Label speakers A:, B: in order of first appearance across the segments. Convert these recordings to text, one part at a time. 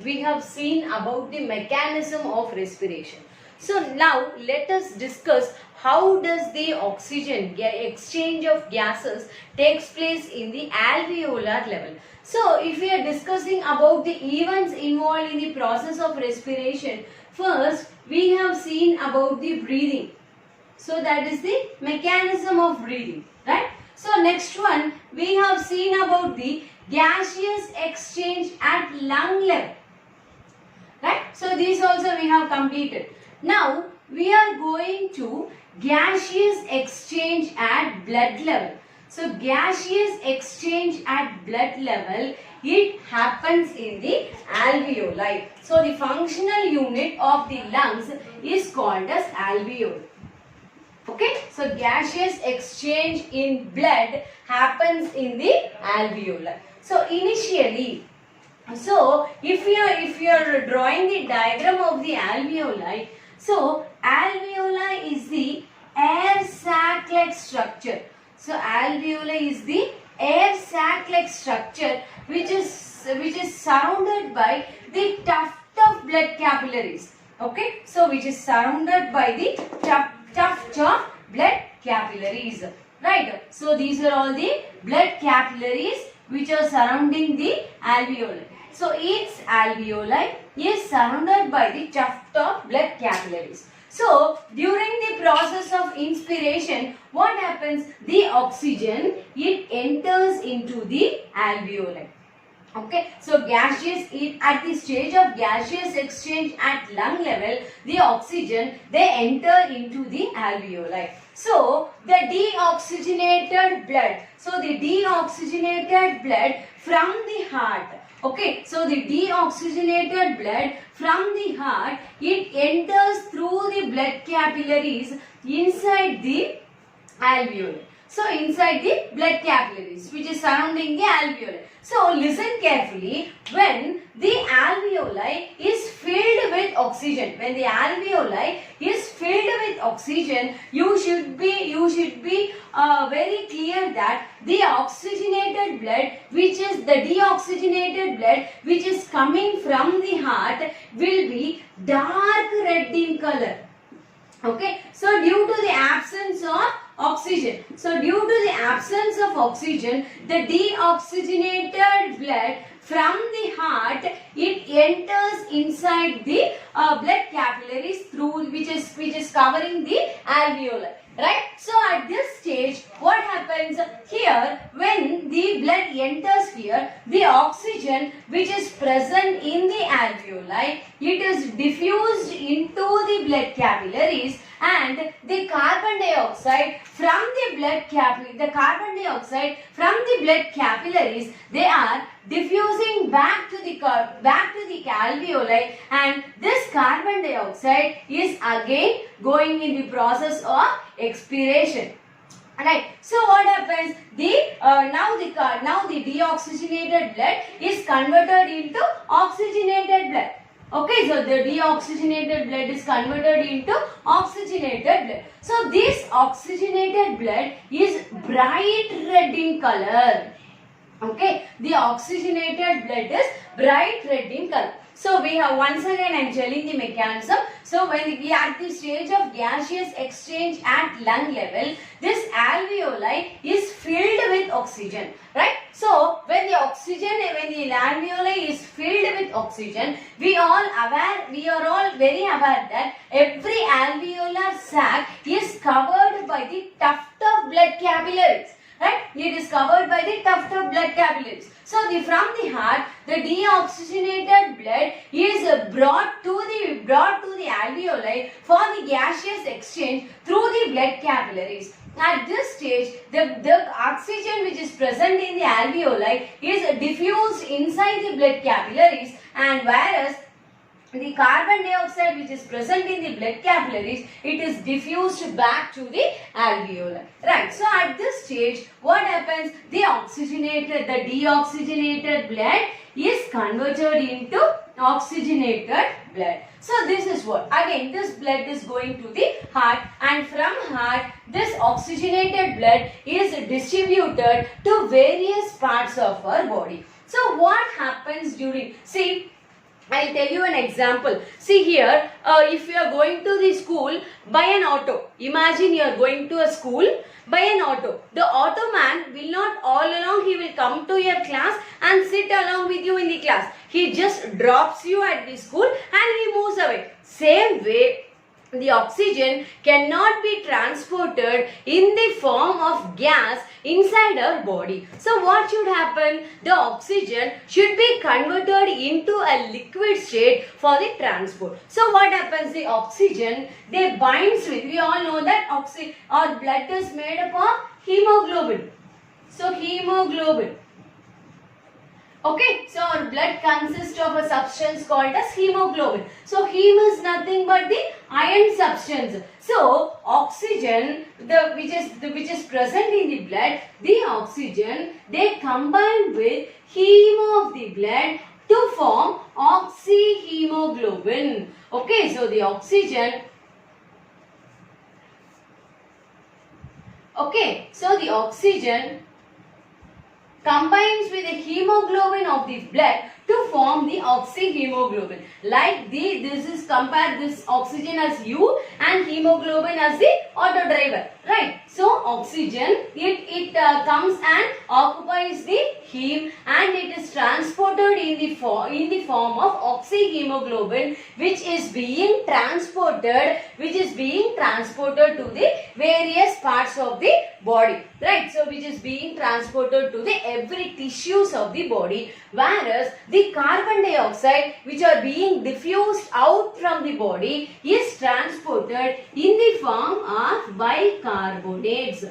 A: we have seen about the mechanism of respiration. So now let us discuss how does the oxygen exchange of gases takes place in the alveolar level. So if we are discussing about the events involved in the process of respiration, first we have seen about the breathing. So that is the mechanism of breathing, right? So next one we have seen about the gaseous exchange at lung level, right? So these also we have completed. Now we are going to gaseous exchange at blood level. So gaseous exchange at blood level, it happens in the alveoli. So the functional unit of the lungs is called as alveoli. Okay, so gaseous exchange in blood happens in the alveoli. So initially, so if you are drawing the diagram of the alveoli, so alveoli is the air sac like structure. So alveoli is the air sac like structure which is surrounded by the tuft of blood capillaries. Okay, so which is surrounded by the tuft of blood capillaries, right? So these are all the blood capillaries which are surrounding the alveoli. So each alveoli is surrounded by the tuft of blood capillaries. So during the process of inspiration, what happens? The oxygen, it enters into the alveoli. Okay, so gaseous, at the stage of gaseous exchange at lung level, the oxygen, they enter into the alveoli. So the deoxygenated blood, so the deoxygenated blood from the heart, okay, so the deoxygenated blood from the heart, it enters through the blood capillaries inside the alveoli. So inside the blood capillaries which is surrounding the alveoli. So listen carefully, when the alveoli is filled with oxygen, when the alveoli is filled with oxygen, you should be very clear that the oxygenated blood, which is the deoxygenated blood which is coming from the heart, will be dark red in color. Okay, so due to the absence of oxygen, so due to the absence of oxygen, the deoxygenated blood from the heart, it enters inside the blood capillaries through which is covering the alveoli, right? So at this stage, what happens here? When the blood enters here, the oxygen which is present in the alveoli, it is diffused into the blood capillaries, and the carbon dioxide from the blood capillaries, they are diffusing back to the alveoli, and this carbon dioxide is again going in the process of expiration. Right. So what happens? Now the deoxygenated blood is converted into oxygenated blood. Okay, so the deoxygenated blood is converted into oxygenated blood. So this oxygenated blood is bright red in color. Okay, the oxygenated blood is bright red in color. So we have, once again I am telling the mechanism. So when we are at the stage of gaseous exchange at lung level, this alveoli is filled with oxygen, right? So when the alveoli is filled with oxygen, we are all very aware that every alveolar sac is covered by the tuft of blood capillaries. Right? It is covered by the tuft of blood capillaries. So from the heart, the deoxygenated blood is brought to the alveoli for the gaseous exchange through the blood capillaries. At this stage, the oxygen which is present in the alveoli is diffused inside the blood capillaries, and whereas the carbon dioxide which is present in the blood capillaries, it is diffused back to the alveoli. Right. So at this stage, what happens? The deoxygenated blood is converted into oxygenated blood. So this is what? Again, this blood is going to the heart, and from heart, this oxygenated blood is distributed to various parts of our body. So what happens during, see, I'll tell you an example. See here, if you are going to the school by an auto, imagine you are going to a school by an auto. The auto man will not all along, he will come to your class and sit along with you in the class. He just drops you at the school and he moves away. Same way, the oxygen cannot be transported in the form of gas inside our body. So what should happen? The oxygen should be converted into a liquid state for the transport. So what happens? The oxygen, they binds with, we all know that our blood is made up of hemoglobin. So hemoglobin. Okay, so our blood consists of a substance called as hemoglobin. So heme is nothing but the iron substance. So oxygen, which is present in the blood, the oxygen, they combine with heme of the blood to form oxyhemoglobin. Okay, so the oxygen. Okay, so the oxygen combines with the hemoglobin of the blood to form the oxyhemoglobin. Like this is compared this oxygen as U and hemoglobin as the auto driver. Right. So oxygen it comes and occupies the heme and it is transported in the form of oxyhemoglobin, which is being transported to the various parts of the body. Right. So which is being transported to the every tissues of the body, whereas the carbon dioxide which are being diffused out from the body is transported in the form of bicarbonates.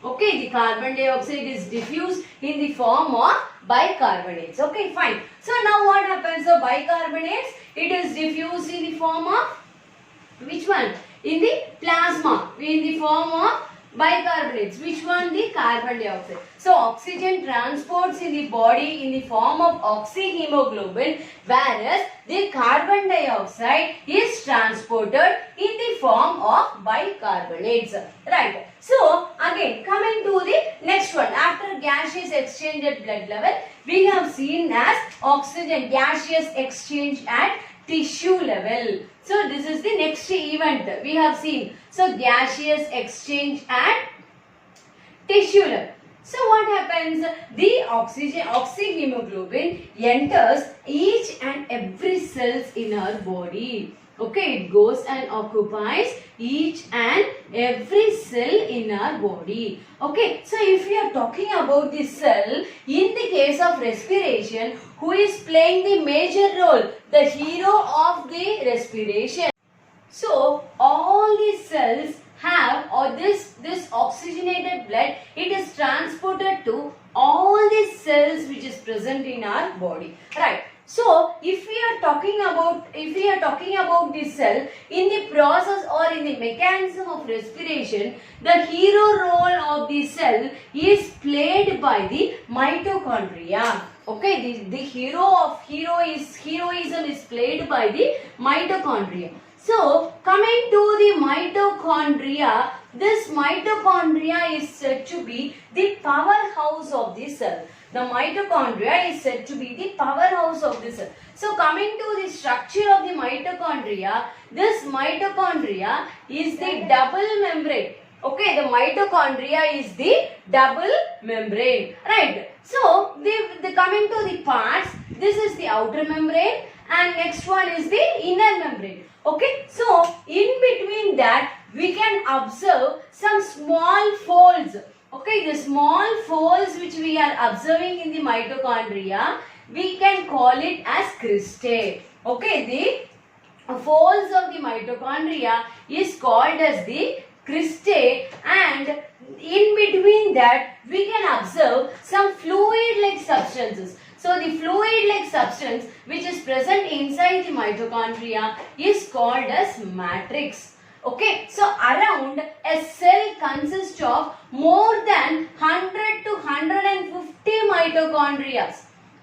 A: Okay, the carbon dioxide is diffused in the form of bicarbonates. Okay, fine. So now what happens? So bicarbonates, it is diffused in the form of which one? In the plasma, in the form of bicarbonates. Which one? The carbon dioxide. So oxygen transports in the body in the form of oxyhemoglobin, whereas the carbon dioxide is transported in the form of bicarbonates. Right. So again, coming to the next one. After gaseous exchange at blood level, we have seen as oxygen gaseous exchange at tissue level. So this is the next event we have seen. So gaseous exchange at tissue level. So what happens? The oxyhemoglobin enters each and every cells in our body. Okay, it goes and occupies each and every cell in our body. Okay, so if we are talking about the cell, in the case of respiration, who is playing the major role? The hero of the respiration. So all the cells have, or this oxygenated blood, it is transported to all the cells which is present in our body. Right. So if we are talking about the cell, in the process or in the mechanism of respiration, the hero role of the cell is played by the mitochondria. Okay, the heroism is played by the mitochondria. So coming to the mitochondria, this mitochondria is said to be the powerhouse of the cell. The mitochondria is said to be the powerhouse of the cell. So coming to the structure of the mitochondria, this mitochondria is the double membrane. Okay, the mitochondria is the double membrane. Right. So the coming to the parts, this is the outer membrane and next one is the inner membrane. Okay, so in between that we can observe some small folds. Okay, the small folds which we are observing in the mitochondria, we can call it as cristae. Okay, the folds of the mitochondria is called as the cristae, and in between that we can observe some fluid-like substances. So the fluid-like substance which is present inside the mitochondria is called as matrix. Okay, so around a cell consists of more than 100 to 150 mitochondria.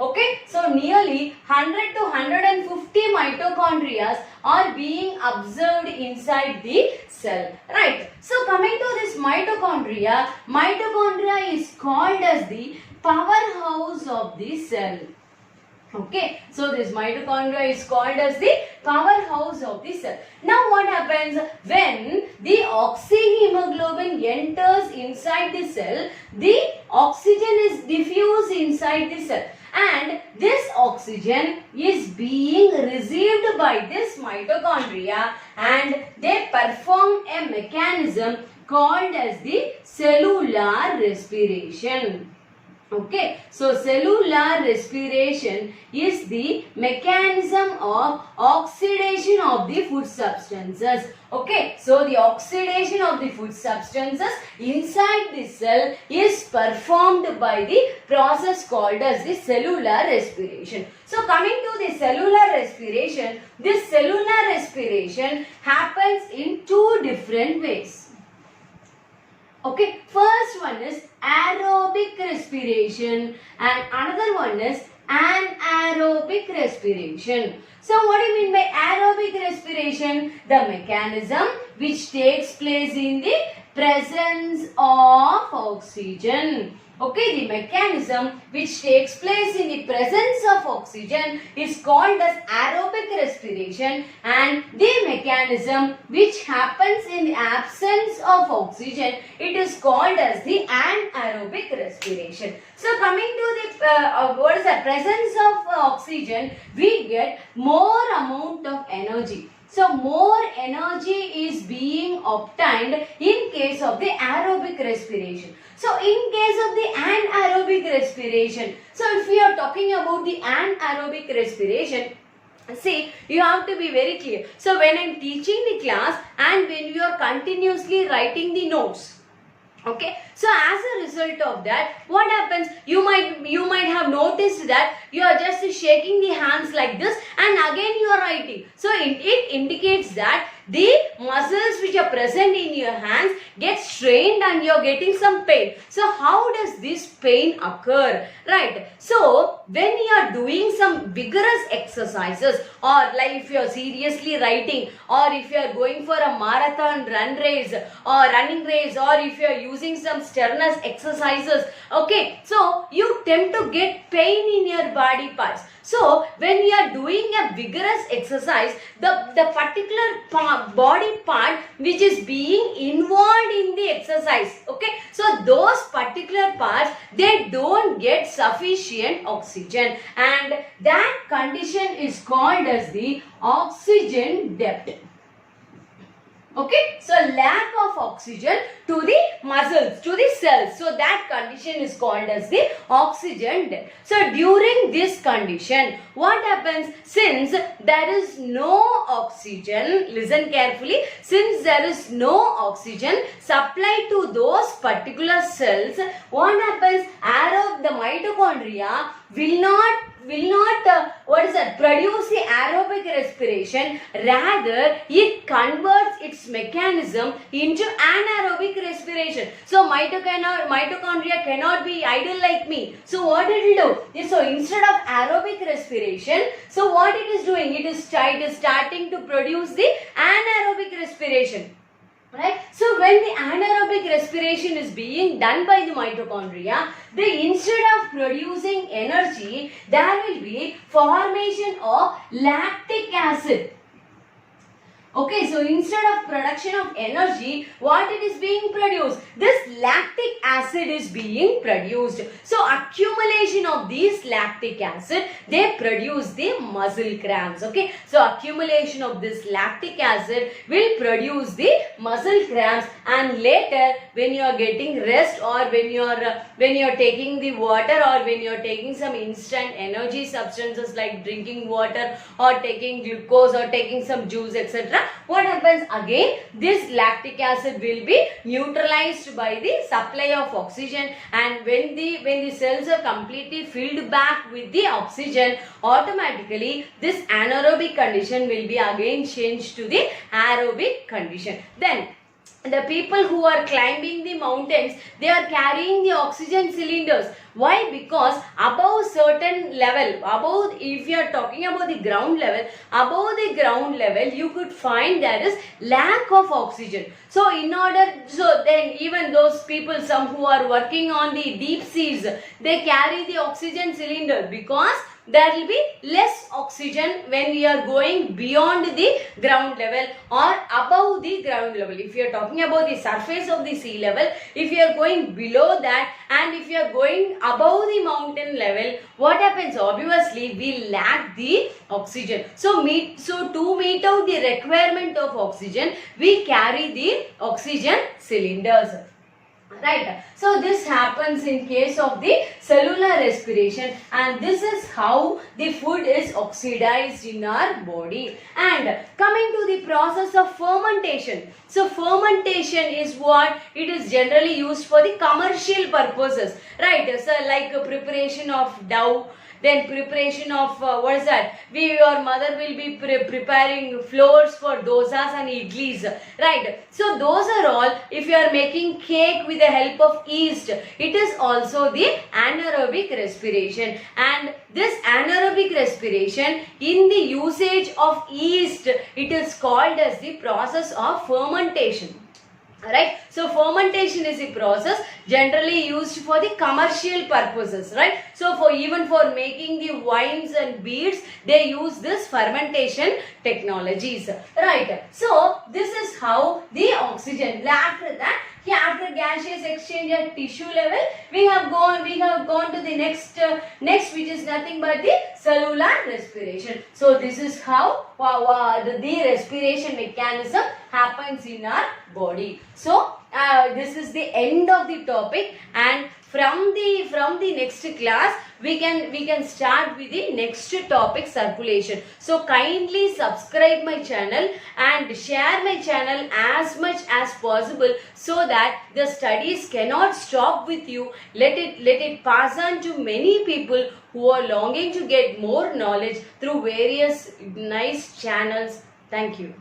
A: Okay, so nearly 100 to 150 mitochondria are being observed inside the cell. Right. So coming to this mitochondria is called as the powerhouse of the cell. Okay, so this mitochondria is called as the powerhouse of the cell. Now what happens when the oxyhemoglobin enters inside the cell, the oxygen is diffused inside the cell and this oxygen is being received by this mitochondria and they perform a mechanism called as the cellular respiration. Okay, so cellular respiration is the mechanism of oxidation of the food substances. Okay, so the oxidation of the food substances inside the cell is performed by the process called as the cellular respiration. So coming to the cellular respiration, this cellular respiration happens in two different ways. Okay, first one is aerobic respiration and another one is anaerobic respiration. So what do you mean by aerobic respiration? The mechanism which takes place in the presence of oxygen. Okay, the mechanism which takes place in the presence of oxygen is called as aerobic respiration and the mechanism which happens in the absence of oxygen, it is called as the anaerobic respiration. So coming to the presence of oxygen, we get more amount of energy. So more energy is being obtained in case of the aerobic respiration. So in case of the anaerobic respiration, so if we are talking about the anaerobic respiration, see, you have to be very clear. So when I am teaching the class and when you are continuously writing the notes, okay, so as a result of that, what happens, you might have noticed that you are just shaking the hands like this and again you are writing. So it indicates that the muscles which are present in your hands get strained and you are getting some pain. So how does this pain occur? Right. So when you are doing some vigorous exercises, or like if you are seriously writing, or if you are going for a marathon run race or running race, or if you are using some strenuous exercises, okay, so you tend to get pain in your body parts. So when you are doing a vigorous exercise, the particular body part which is being involved in the exercise, okay, so those particular parts, they don't get sufficient oxygen and that condition is called as the oxygen debt. Okay, so lack of oxygen to the muscles, to the cells. So that condition is called as the oxygen debt. So during this condition, what happens? Since there is no oxygen, listen carefully, since there is no oxygen supplied to those particular cells, what happens? The mitochondria will not produce the aerobic respiration, rather it converts its mechanism into anaerobic respiration. So mitochondria cannot be idle like me. So what it will do? So instead of aerobic respiration, so what it is doing? It is starting to produce the anaerobic respiration. Right? So when the anaerobic respiration is being done by the mitochondria, instead of producing energy, there will be formation of lactic acid. Okay, so instead of production of energy, what it is being produced? This lactic acid is being produced. So accumulation of these lactic acid, they produce the muscle cramps. Okay, so accumulation of this lactic acid will produce the muscle cramps, and later when you are getting rest, or when you are taking the water, or when you are taking some instant energy substances like drinking water or taking glucose or taking some juice, etc., what happens? Again, this lactic acid will be neutralized by the supply of oxygen, and when the cells are completely filled back with the oxygen, automatically this anaerobic condition will be again changed to the aerobic condition. Then the people who are climbing the mountains, they are carrying the oxygen cylinders. Why? Because above certain level, above, if you are talking about the ground level, above the ground level, you could find there is lack of oxygen. So then even those people, some who are working on the deep seas, they carry the oxygen cylinder, because there will be less oxygen when we are going beyond the ground level or above the ground level. If you are talking about the surface of the sea level, if you are going below that and if you are going above the mountain level, what happens? Obviously, we lack the oxygen. So to meet out the requirement of oxygen, we carry the oxygen cylinders. Right. So this happens in case of the cellular respiration, and this is how the food is oxidized in our body. And coming to the process of fermentation. So fermentation is what it is generally used for the commercial purposes. Right. So like preparation of dough, then preparation of what is that? Your mother will be preparing flours for dosas and idlis, right? So those are all. If you are making cake with the help of yeast, it is also the anaerobic respiration. And this anaerobic respiration, in the usage of yeast, it is called as the process of fermentation. Right. So fermentation is a process generally used for the commercial purposes, right? So even for making the wines and beers, they use this fermentation technologies, right? So this is how the oxygen. After that, after gaseous exchange at tissue level, we have gone to the next which is nothing but the cellular respiration. So this is how the respiration mechanism happens in our body. So this is the end of the topic, and from the next class we can start with the next topic, circulation. So kindly subscribe my channel and share my channel as much as possible, so that the studies cannot stop with you. Let it pass on to many people who are longing to get more knowledge through various nice channels. Thank you.